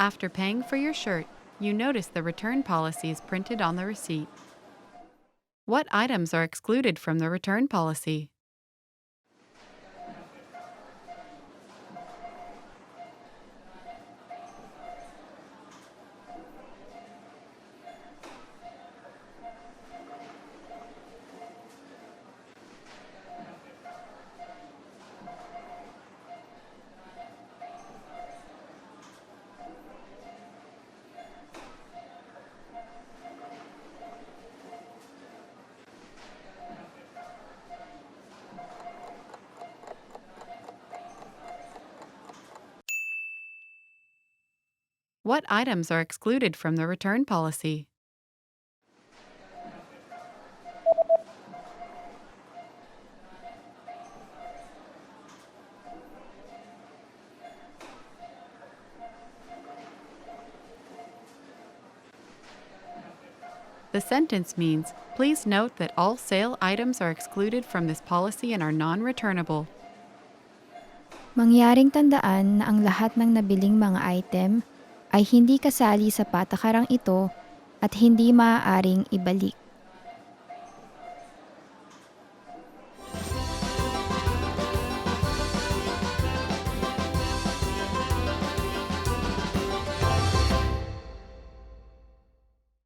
After paying for your shirt, you notice the return policy is printed on the receipt. What items are excluded from the return policy? What items are excluded from the return policy? The sentence means, please note that all sale items are excluded from this policy and are non-returnable. Mangyaring tandaan na ang lahat ng nabiling mga item ay hindi kasali sa patakarang ito at hindi maaaring ibalik.